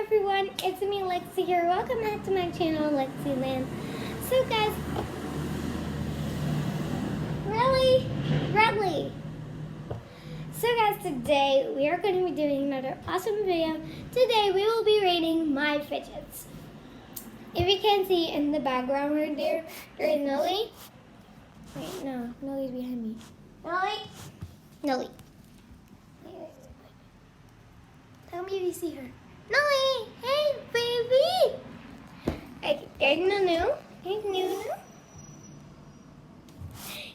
everyone, it's me Lexi here. Welcome back to my channel, Lexi Land. So guys, really? So guys, today we are going to be doing another awesome video. Today we will be rating my fidgets. If you can see in the background right there, there's Nelly. Wait, no, Nelly's behind me. Nelly. Tell me if you see her. Nelly, hey baby. Okay, there's Nunu. Here's Nunu.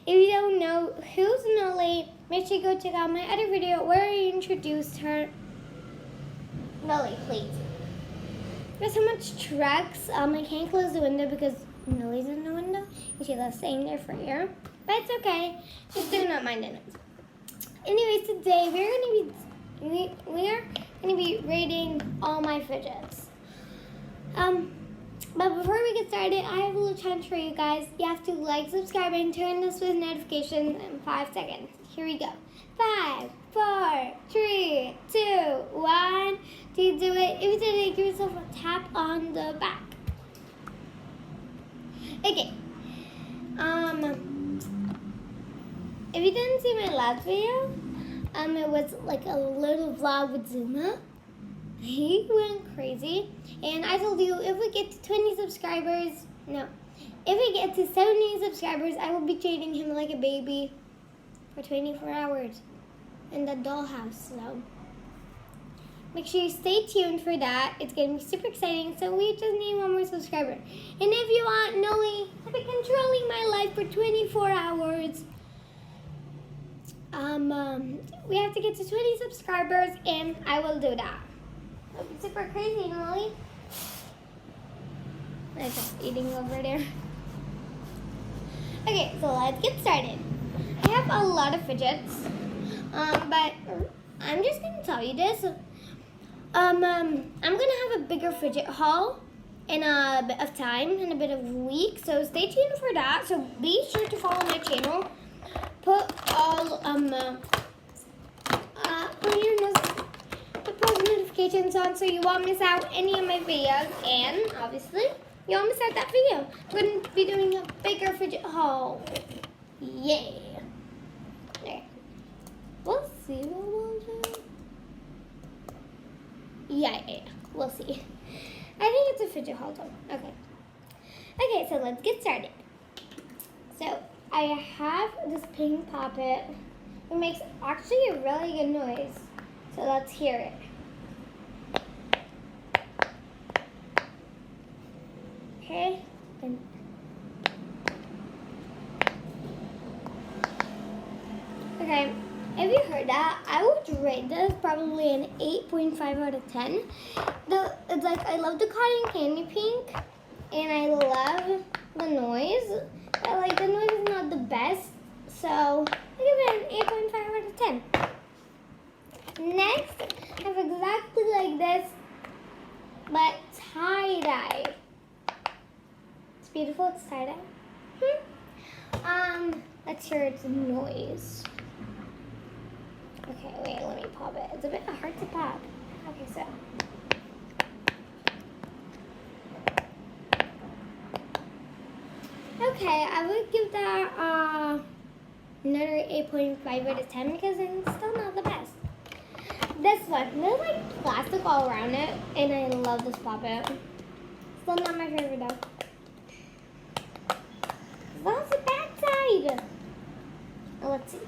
If you don't know who's Nelly, make sure you go check out my other video where I introduced her. Nelly, please. There's so much trucks. I can't close the window because Nelly's in the window and she loves staying there for air. But it's okay. Just do not mind it. Anyways, today we are going to be rating all my fidgets. But before we get started, I have a little challenge for you guys. You have to like, subscribe, and turn this with notifications in 5 seconds. Here we go. 5, 4, 3, 2, 1. Do you do it? If you did it, give yourself a tap on the back. Okay. If you didn't see my last video, it was like a little vlog with Zuma. He went crazy, and I told you if we get to 20 subscribers, if we get to 70 subscribers, I will be treating him like a baby for 24 hours in the dollhouse. So make sure you stay tuned for that. It's gonna be super exciting. So we just need one more subscriber, and if you want Nelly to be controlling my life for 24 hours. We have to get to 20 subscribers, and I will do that. It'll be super crazy, Nelly. I'm just eating over there. Okay, so let's get started. I have a lot of fidgets, but I'm just gonna tell you this. I'm gonna have a bigger fidget haul in a bit of time, in a bit of a week. So stay tuned for that. So be sure to follow my channel. Put post notifications on so you won't miss out any of my videos, and obviously you won't miss out that video. I'm going to be doing a bigger fidget haul. Yeah. Okay. We'll see what we'll do. Yeah. We'll see. I think it's a fidget haul though. Okay, so let's get started. So I have this pink puppet. It makes actually a really good noise. So let's hear it. Okay. Okay, if you heard that, I would rate this probably an 8.5 out of 10. It's like, I love the cotton candy pink, and I love the noise. But like, the noise is not the best, so I give it an 8.5 out of 10. Next, I have exactly like this, but tie-dye. It's beautiful, it's tie-dye. Let's hear its noise. Okay, wait, let me pop it. It's a bit hard to pop. Okay, so. Okay, I would give that another 8.5 out of 10 because it's still not the best. This one, there's like plastic all around it, and I love this puppet. Still not my favorite though. That's the back side. Let's see.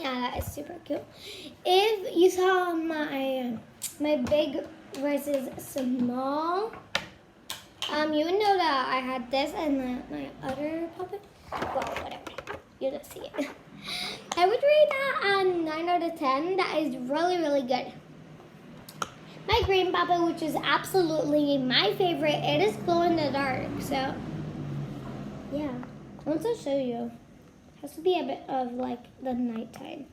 Yeah, that is super cool. If you saw my big versus small, you would know that I had this and my other puppet. Well, whatever. You just see it. I would rate that a 9 out of 10. That is really, really good. My green puppet, which is absolutely my favorite, it is glow in the dark. So, yeah. Once I'll show you. It has to be a bit of like the nighttime.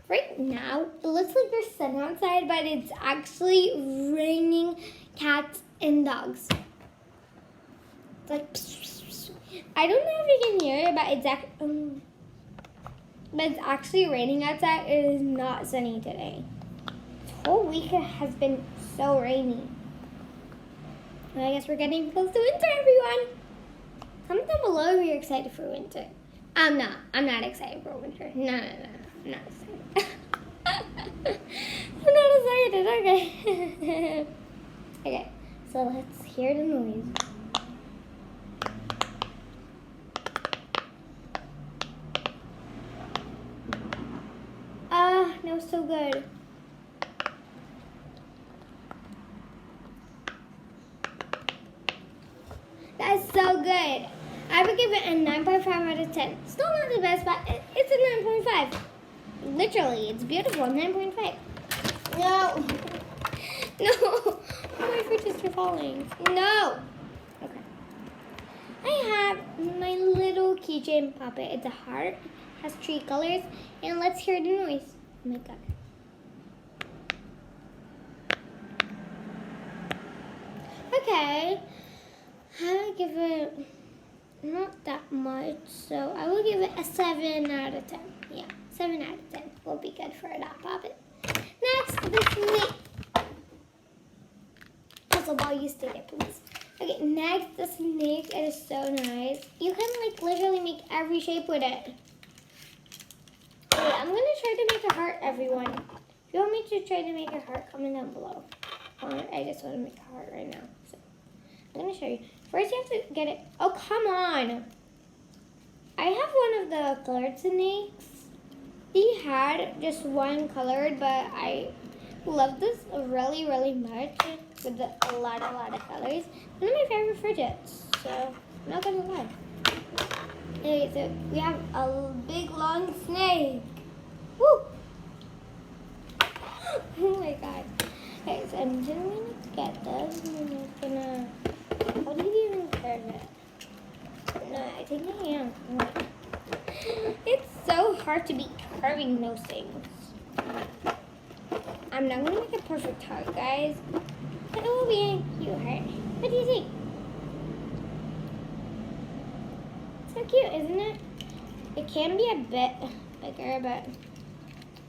Right now, it looks like there's sun outside, but it's actually raining cats and dogs. It's like, I don't know if you can hear it, but it's actually raining outside. It is not sunny today. This whole week has been so rainy. And I guess we're getting close to winter, everyone. Comment down below if you're excited for winter. I'm not. I'm not excited for winter. No. I'm not excited. I'm not excited. Okay. Okay. So let's hear the noise. That was so good. That is so good. I would give it a 9.5 out of 10. Still not the best, but it's a 9.5. Literally, it's beautiful. 9.5. No. No. My fridges are falling. No. Okay. I have my little keychain puppet. It's a heart. Has 3 colors. And let's hear the noise. Oh my god. Okay. I would give it not that much, so I will give it a 7 out of 10. Yeah, 7 out of 10 will be good for that puppet. Next, the snake. Puzzle ball, you stay there, please. Okay, next, the snake. It is so nice. You can like literally make every shape with it. Okay, I'm gonna try to make a heart, everyone. If you want me to try to make a heart, comment down below. I just want to make a heart right now. So I'm gonna show you. First, you have to get it. Oh, come on. I have one of the colored snakes. He had just one colored, but I love this really, really much with a lot of colors. One of my favorite fidgets, so I'm not gonna lie. Okay, so we have a big, long snake. Woo! Oh my god. Okay, so I'm just gonna get this, and I'm just gonna... How do you even curve it? No, I think I am. It's so hard to be curving those things. I'm not gonna make a perfect heart, guys. But it will be a cute heart. What do you think? So cute, isn't it? It can be a bit bigger, but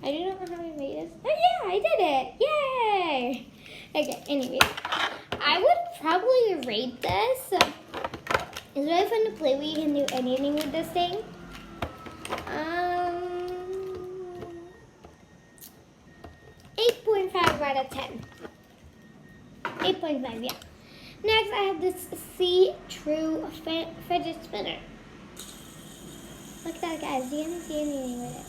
I do not know how I made this. Oh yeah, I did it! Yay! Okay, anyways. I would probably rate this. It's really fun to play with. You can do anything with this thing. 8.5 out of 10. 8.5, yeah. Next, I have this see-through fidget spinner. Look at that, guys. You can't see anything with it.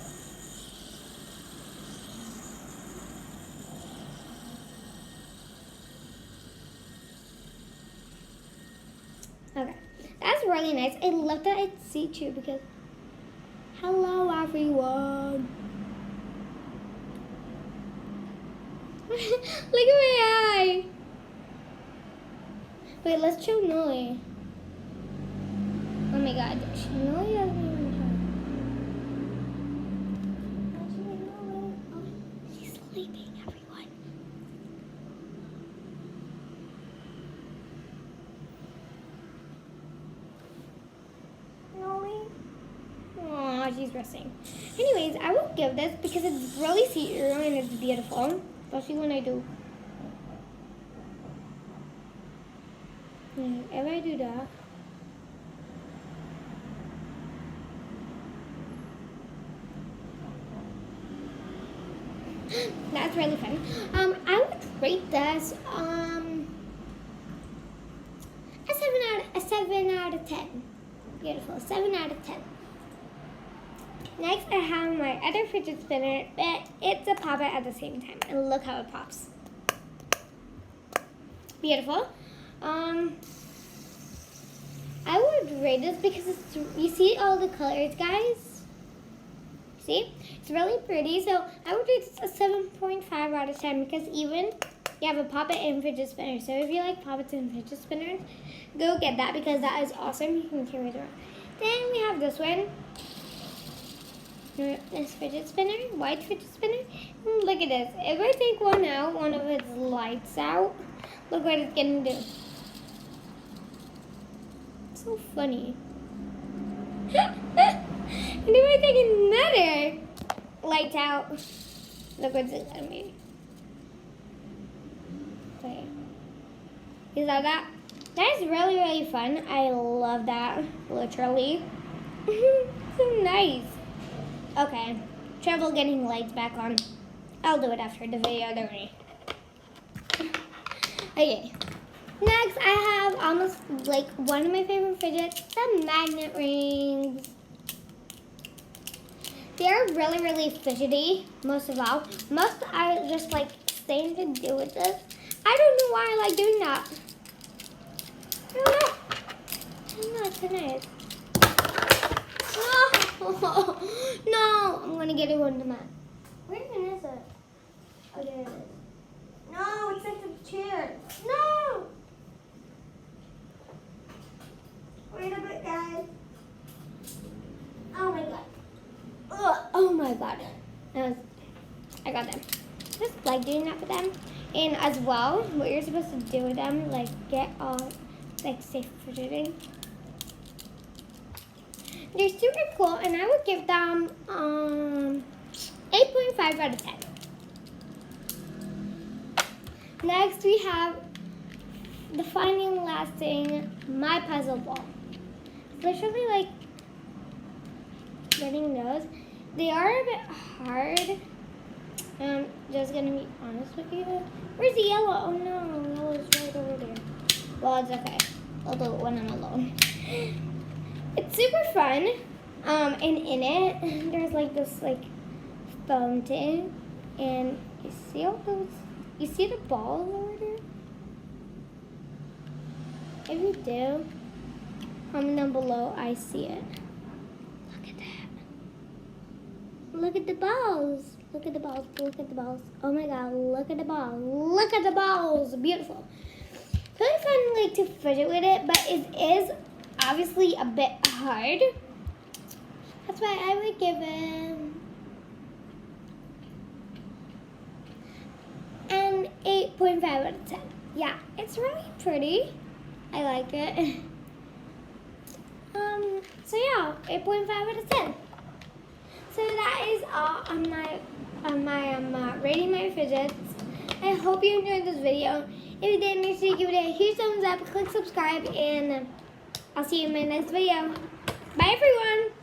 Okay, that's really nice. I love that it's see-through because, hello everyone. Look at my eye. Wait, let's show Noli. Oh my god, Noli doesn't even show. Actually, Noli. Oh, she's sleeping, everyone. Aw, she's resting. Anyways, I will give this because it's really see-through and it's beautiful. Especially when I do. If I do that. That's really fun. I would rate this a 7 out of 10. Beautiful, 7 out of 10. Next, I have my other fidget spinner, but it's a puppet at the same time. And look how it pops. Beautiful. I would rate this because you see all the colors, guys? See? It's really pretty. So I would rate this a 7.5 out of 10 because even you have a puppet and fidget spinner. So if you like puppets and fidget spinners, go get that because that is awesome. You can carry it around. Then we have this one. This fidget spinner, white fidget spinner. Look at this. If I take one out, one of its lights out, look what it's gonna do. It's so funny. And if I take another lights out, look what's it gonna be. Okay. You saw that? That is really, really fun. I love that, literally. So nice. Okay, trouble getting lights back on. I'll do it after the video, don't worry. Okay, next I have almost like one of my favorite fidgets, the magnet rings. They're really, really fidgety, most of all. Most I just like staying to do with this. I don't know why I like doing that. I don't know, it's so nice. No, no, I'm gonna get it on the mat. Where even is it? Oh, there it is. No, it's like the chair. No! Wait a bit, guys. Oh my god. Ugh, oh my god. I got them. Just like doing that with them. And as well, what you're supposed to do with them, like get all, like safe fidgeting. They're super cool, and I would give them 8.5 out of 10. Next, we have the Finding and Lasting My Puzzle Ball. It's literally like getting those. They are a bit hard. Just gonna be honest with you. Where's the yellow? Oh no, yellow's right over there. Well, it's okay. I'll do it when I'm alone. It's super fun, and in it, there's like this like fountain, and you see all those, you see the balls over there? If you do, comment down below, I see it. Look at that. Look at the balls. Look at the balls, look at the balls. Oh my god, look at the balls. Look at the balls, beautiful. Really fun like to fidget with it, but it is obviously a bit hard. That's why I would give it an 8.5 out of 10. Yeah, it's really pretty. I like it. So yeah, 8.5 out of 10. So that is all on my rating my fidgets. I hope you enjoyed this video. If you did, make sure you give it a huge thumbs up, click subscribe, and I'll see you in my next video. Bye everyone!